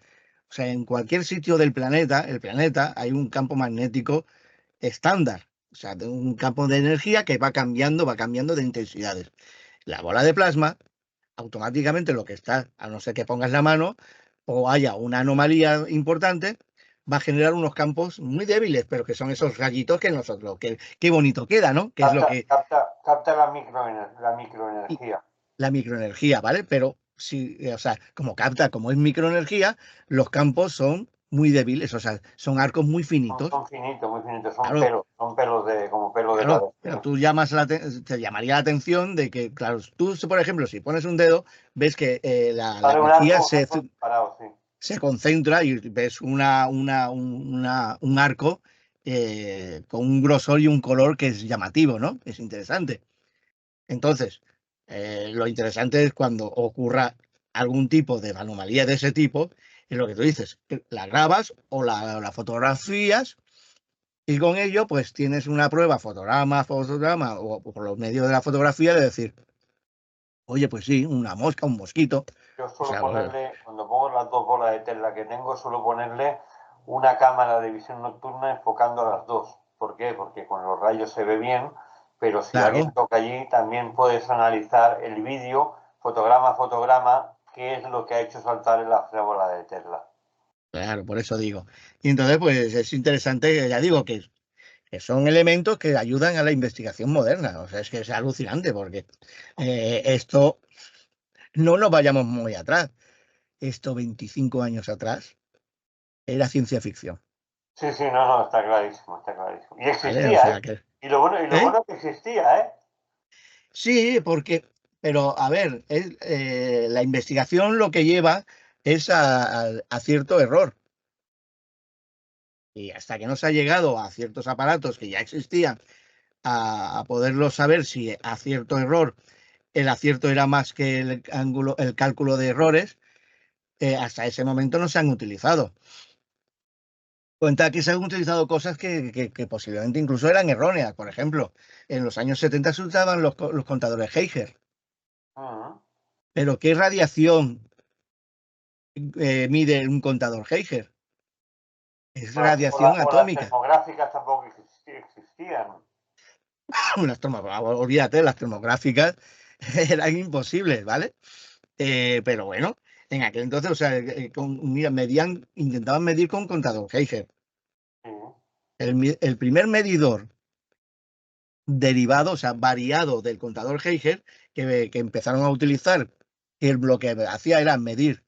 O sea, en cualquier sitio del planeta, el planeta, hay un campo magnético estándar. O sea, de un campo de energía que va cambiando de intensidades. La bola de plasma, automáticamente lo que está, a no ser que pongas la mano o haya una anomalía importante, va a generar unos campos muy débiles, pero que son esos rayitos que nosotros, que qué bonito queda, ¿no? Que es lo que capta la microenergía. la microenergía, ¿vale? Pero si, o sea, como capta, como es microenergía, los campos son muy débiles, o sea, son arcos muy finitos. Son finitos, muy finitos, Claro, son pelos como pelos de claro, cabeza. pero tú te llamaría la atención de que, claro, tú, por ejemplo, si pones un dedo, ves que la Sale energía un arco disparado, sí. se concentra y ves un arco con un grosor y un color que es llamativo, ¿no? Es interesante. Entonces, lo interesante es cuando ocurra algún tipo de anomalía de ese tipo, es lo que tú dices, que la grabas o la fotografías Y con ello, pues tienes una prueba fotograma, o por los medios de la fotografía de decir, oye, pues sí, una mosca, un mosquito. Yo O suelo sea, ponerle, cuando pongo las dos bolas de Tesla que tengo, suelo ponerle una cámara de visión nocturna enfocando a las dos. ¿Por qué? Porque con los rayos se ve bien, pero si alguien claro, toca allí, también puedes analizar el vídeo, fotograma a fotograma, qué es lo que ha hecho saltar en la bola de Tesla. claro, por eso digo. Y entonces, pues es interesante, ya digo, que son elementos que ayudan a la investigación moderna. O sea, es que es alucinante porque esto, no nos vayamos muy atrás. Esto 25 años atrás era ciencia ficción, Sí, sí, no, no, está clarísimo, está clarísimo. Y ¿vale? O existía, ¿eh? sea que, Y lo ¿eh? bueno es que existía, ¿eh? Sí, porque, pero a ver, la investigación lo que lleva es a cierto error. Y hasta que no se ha llegado a ciertos aparatos que ya existían, a poderlo saber si a cierto error el acierto era más que el cálculo de errores, hasta ese momento no se han utilizado. Cuenta que se han utilizado cosas que posiblemente incluso eran erróneas. Por ejemplo, en los años 70 se usaban los contadores Geiger. Ujú. Pero ¿qué radiación mide un contador Geiger? Es radiación O las atómica. termográficas tampoco existían. Olvídate, las termográficas eran imposibles, ¿vale? Pero bueno, en aquel entonces, o sea, mira, intentaban medir con contador Geiger. Sí, El primer medidor derivado, o sea, variado del contador Geiger, que empezaron a utilizar, y lo que hacía era medir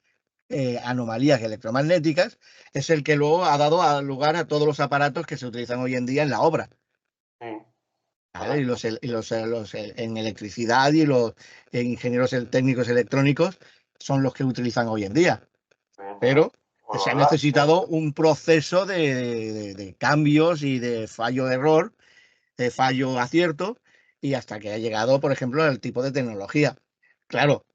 anomalías electromagnéticas, es el que luego ha dado lugar a todos los aparatos que se utilizan hoy en día en la obra. sí, ¿Vale? correcto. En electricidad y los ingenieros técnicos electrónicos son los que utilizan hoy en día. Evidentemente. Pero O se los ha láseres. necesitado un proceso de cambios y de fallo-error, de fallo-acierto, y hasta que ha llegado, por ejemplo, el tipo de tecnología. Claro,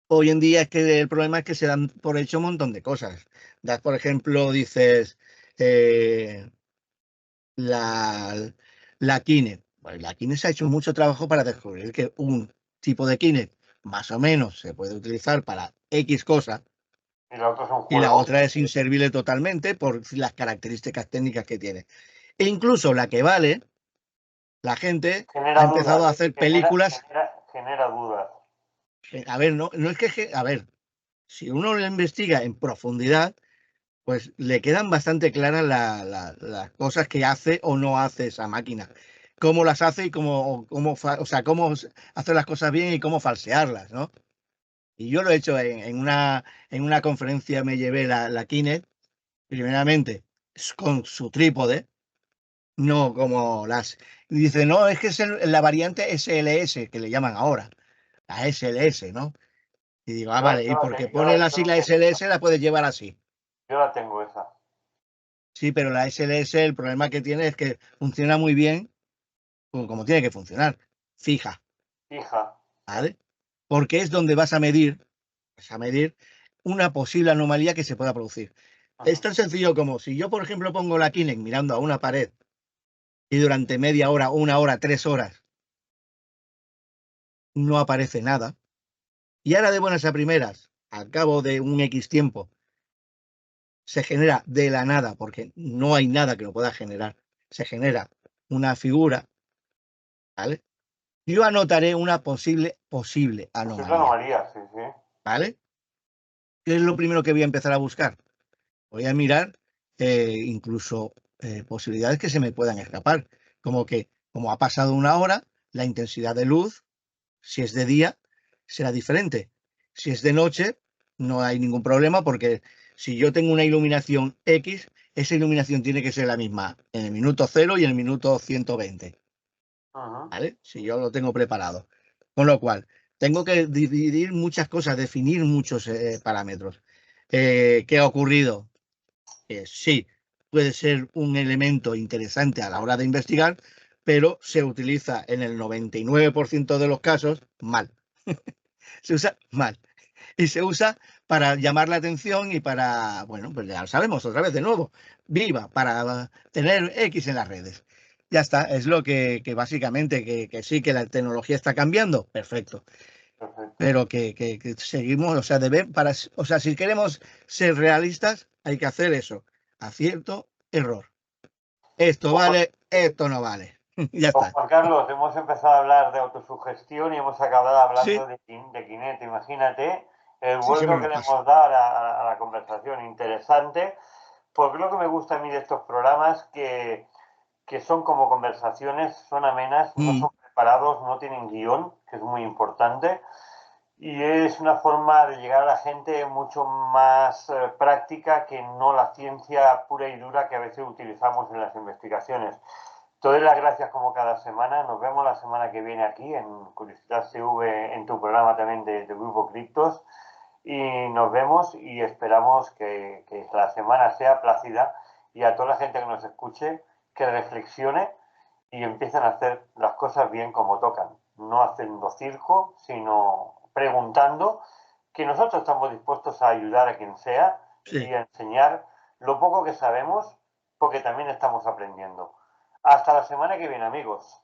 hoy en día es que el problema es que se dan por hecho un montón de cosas. Das, por ejemplo, dices eh, la, la Kinect. Pues la Kinect se ha hecho mucho trabajo para descubrir que un tipo de Kinect más o menos se puede utilizar para X cosa Y la otra es un y la juego. otra es inservible totalmente por las características técnicas que tiene. E incluso la que vale, la gente ha Genera empezado dudas. a hacer películas. Genera dudas. A ver, no es que, a ver, si uno lo investiga en profundidad, pues le quedan bastante claras las cosas que hace o no hace esa máquina. Cómo las hace y o sea, cómo hacer las cosas bien y cómo falsearlas, ¿no? Y yo lo he hecho en una conferencia, me llevé la Kinect, primeramente con su trípode, no como las. Y dice, no, es que es la variante SLS, que le llaman ahora, la SLS, ¿no? Y digo, ah, vale, y porque pone la Yo la sigla tengo esa. SLS la puedes llevar así. Yo la tengo esa. Sí, pero la SLS, el problema que tiene es que funciona muy bien como tiene que funcionar, fija, Fija. ¿vale? Porque es donde vas a medir una posible anomalía que se pueda producir. Es Ujú. tan sencillo como si yo, por ejemplo, pongo la Kinect mirando a una pared y durante media hora, una hora, 3 horas no aparece nada, y ahora de buenas a primeras, al cabo de un X tiempo, se genera de la nada, porque no hay nada que lo pueda generar, se genera una figura, ¿vale? Yo anotaré una posible Posible anomalía, anomalía, sí, sí. ¿vale? ¿Qué es lo primero que voy a empezar a buscar? Voy a mirar incluso posibilidades que se me puedan escapar, como que, como ha pasado una hora, la intensidad de luz, si es de día, será diferente. Si es de noche, no hay ningún problema porque si yo tengo una iluminación X, esa iluminación tiene que ser la misma en el minuto 0 y en el minuto 120. Ujú. ¿Vale? Si yo lo tengo preparado. Con lo cual, tengo que dividir muchas cosas, definir muchos parámetros. ¿Qué ha ocurrido? Sí, puede ser un elemento interesante a la hora de investigar, pero se utiliza en el 99% de los casos mal. Se usa mal. y se usa para llamar la atención y para, bueno, pues ya lo sabemos otra vez de nuevo, viva, para tener X en las redes. Ya está, es lo que básicamente, que sí que la tecnología está cambiando, perfecto, Perfecto. pero que seguimos, o sea, o sea, si queremos ser realistas, hay que hacer eso, acierto, error. Esto vale, esto no vale. Ya Pues, está. Juan Carlos, hemos empezado a hablar de autosugestión y hemos acabado Sí, hablando de Kinect. Imagínate el sí, vuelco siempre que nos le pasa. hemos dado a la conversación. Interesante, porque lo que me gusta a mí de estos programas que son como conversaciones, son amenas, no Mm, son preparados, no tienen guión, que es muy importante, y es una forma de llegar a la gente mucho más práctica que no la ciencia pura y dura que a veces utilizamos en las investigaciones. Te doy las gracias como cada semana. Nos vemos la semana que viene aquí en Curiosidad CV, en tu programa también de Grupo Criptos. Y nos vemos y esperamos que la semana sea plácida y a toda la gente que nos escuche que reflexione y empiecen a hacer las cosas bien como tocan. No haciendo circo, sino preguntando, que nosotros estamos dispuestos a ayudar a quien sea y sí. a enseñar lo poco que sabemos porque también estamos aprendiendo. Hasta la semana que viene, amigos.